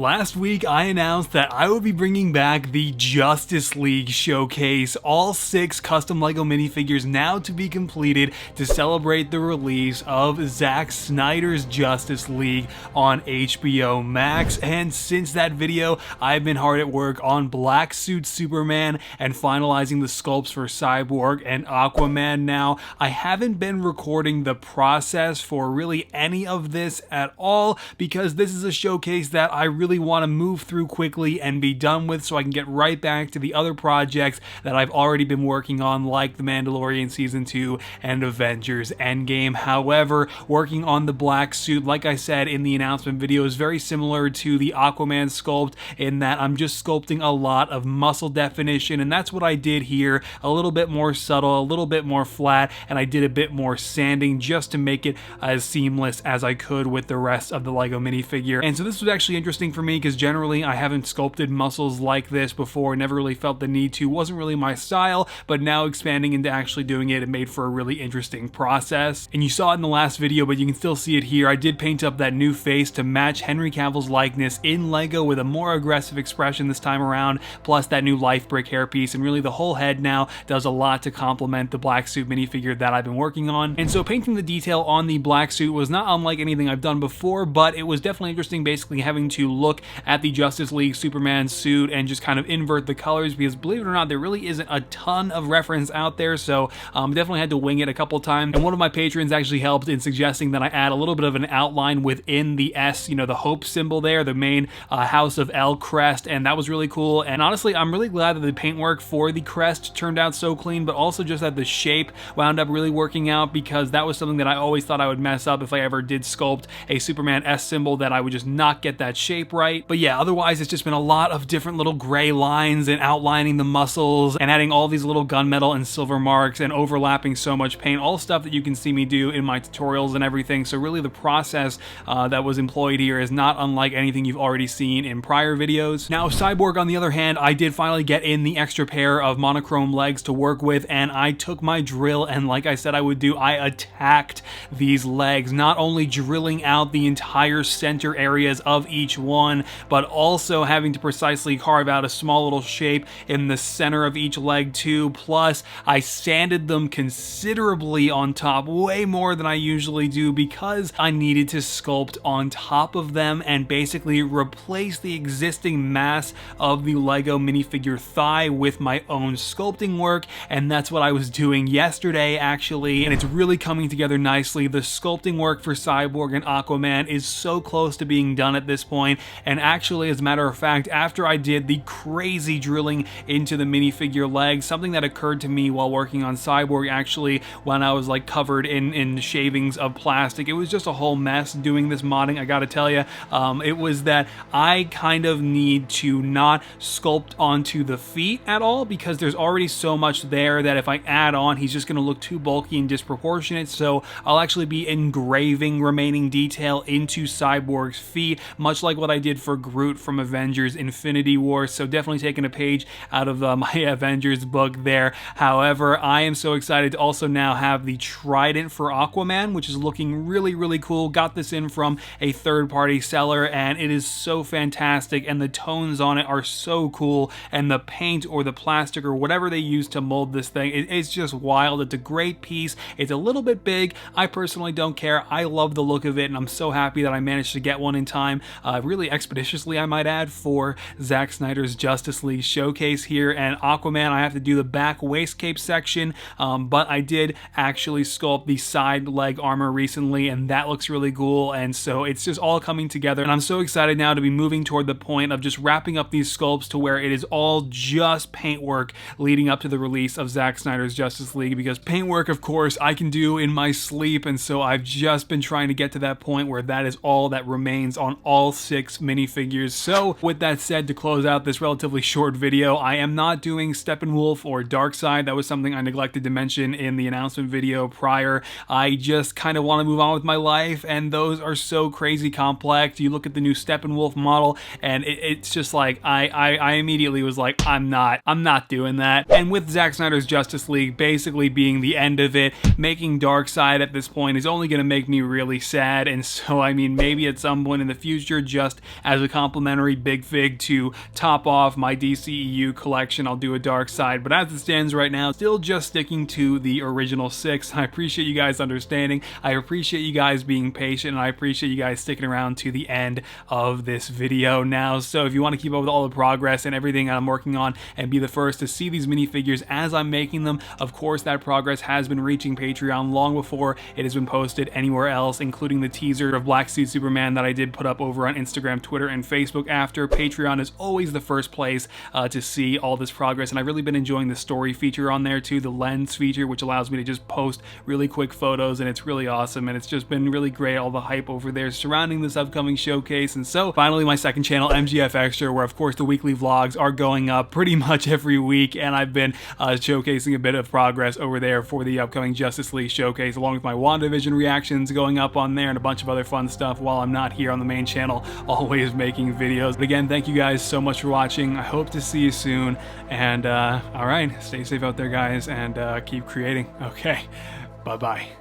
Last week, I announced that I would be bringing back the Justice League showcase, all 6 custom LEGO minifigures now to be completed to celebrate the release of Zack Snyder's Justice League on HBO Max. And since that video, I've been hard at work on Black Suit Superman and finalizing the sculpts for Cyborg and Aquaman now. I haven't been recording the process for really any of this at all because this is a showcase that I really want to move through quickly and be done with so I can get right back to the other projects that I've already been working on, like The Mandalorian Season 2 and Avengers Endgame. However, working on the black suit, like I said in the announcement video, is very similar to the Aquaman sculpt in that I'm just sculpting a lot of muscle definition, and that's what I did here. A little bit more subtle, a little bit more flat, and I did a bit more sanding just to make it as seamless as I could with the rest of the LEGO minifigure. And so this was actually interesting for me because generally I haven't sculpted muscles like this before, never really felt the need to, wasn't really my style, but now expanding into actually doing it, it made for a really interesting process. And you saw it in the last video, but you can still see it here. I did paint up that new face to match Henry Cavill's likeness in LEGO with a more aggressive expression this time around, plus that new life brick hairpiece, and really the whole head now does a lot to complement the black suit minifigure that I've been working on. And so painting the detail on the black suit was not unlike anything I've done before, but it was definitely interesting basically having to look at the Justice League Superman suit and just kind of invert the colors because, believe it or not, there really isn't a ton of reference out there, so definitely had to wing it a couple times. And one of my patrons actually helped in suggesting that I add a little bit of an outline within the S, you know, the hope symbol there, the main House of L crest, and that was really cool. And honestly, I'm really glad that the paintwork for the crest turned out so clean, but also just that the shape wound up really working out, because that was something that I always thought I would mess up if I ever did sculpt a Superman S symbol, that I would just not get that shape right. But yeah, otherwise it's just been a lot of different little gray lines and outlining the muscles and adding all these little gunmetal and silver marks and overlapping so much paint, all stuff that you can see me do in my tutorials and everything. So really the process that was employed here is not unlike anything you've already seen in prior videos. Now Cyborg, on the other hand, I did finally get in the extra pair of monochrome legs to work with, and I took my drill, and like I said I would do, I attacked these legs, not only drilling out the entire center areas of each one, but also having to precisely carve out a small little shape in the center of each leg too. Plus, I sanded them considerably on top, way more than I usually do, because I needed to sculpt on top of them and basically replace the existing mass of the LEGO minifigure thigh with my own sculpting work, and that's what I was doing yesterday actually, and it's really coming together nicely. The sculpting work for Cyborg and Aquaman is so close to being done at this point, and actually, as a matter of fact, after I did the crazy drilling into the minifigure legs, something that occurred to me while working on Cyborg actually, when I was like covered in shavings of plastic, it was just a whole mess doing this modding, I gotta tell you. It was that I kind of need to not sculpt onto the feet at all, because there's already so much there that if I add on, he's just gonna look too bulky and disproportionate. So I'll actually be engraving remaining detail into Cyborg's feet, much like what I did for Groot from Avengers Infinity War. So definitely taking a page out of my Avengers book there. However, I am so excited to also now have the Trident for Aquaman, which is looking really, really cool. Got this in from a third-party seller, and it is so fantastic, and the tones on it are so cool, and the paint or the plastic or whatever they use to mold this thing, it's just wild. It's a great piece. It's a little bit big. I personally don't care. I love the look of it, and I'm so happy that I managed to get one in time, really expeditiously I might add, for Zack Snyder's Justice League showcase here. And Aquaman, I have to do the back waist cape section, but I did actually sculpt the side leg armor recently, and that looks really cool, and so it's just all coming together, and I'm so excited now to be moving toward the point of just wrapping up these sculpts to where it is all just paintwork leading up to the release of Zack Snyder's Justice League, because paintwork, of course, I can do in my sleep, and so I've just been trying to get to that point where that is all that remains on all 6 minifigures. So with that said, to close out this relatively short video, I am not doing Steppenwolf or Darkseid. That was something I neglected to mention in the announcement video prior. I just kind of want to move on with my life, and those are so crazy complex. You look at the new Steppenwolf model, and it's just like, I immediately was like, I'm not doing that. And with Zack Snyder's Justice League basically being the end of it, making Darkseid at this point is only going to make me really sad, and so I mean, maybe at some point in the future, just as a complimentary big fig to top off my DCEU collection. I'll do a dark side, but as it stands right now, still just sticking to the original 6. I appreciate you guys understanding. I appreciate you guys being patient, and I appreciate you guys sticking around to the end of this video now. So if you want to keep up with all the progress and everything I'm working on and be the first to see these minifigures as I'm making them, of course that progress has been reaching Patreon long before it has been posted anywhere else, including the teaser of Black Suit Superman that I did put up over on Instagram, Twitter, and Facebook after. Patreon is always the first place to see all this progress, and I've really been enjoying the story feature on there too, the lens feature, which allows me to just post really quick photos, and it's really awesome, and it's just been really great, all the hype over there surrounding this upcoming showcase. And so finally, my second channel, MGF Extra, where of course the weekly vlogs are going up pretty much every week, and I've been showcasing a bit of progress over there for the upcoming Justice League showcase, along with my WandaVision reactions going up on there and a bunch of other fun stuff while I'm not here on the main channel, always making videos. But again, thank you guys so much for watching. I hope to see you soon, and all right, stay safe out there, guys, and keep creating. Okay, bye-bye.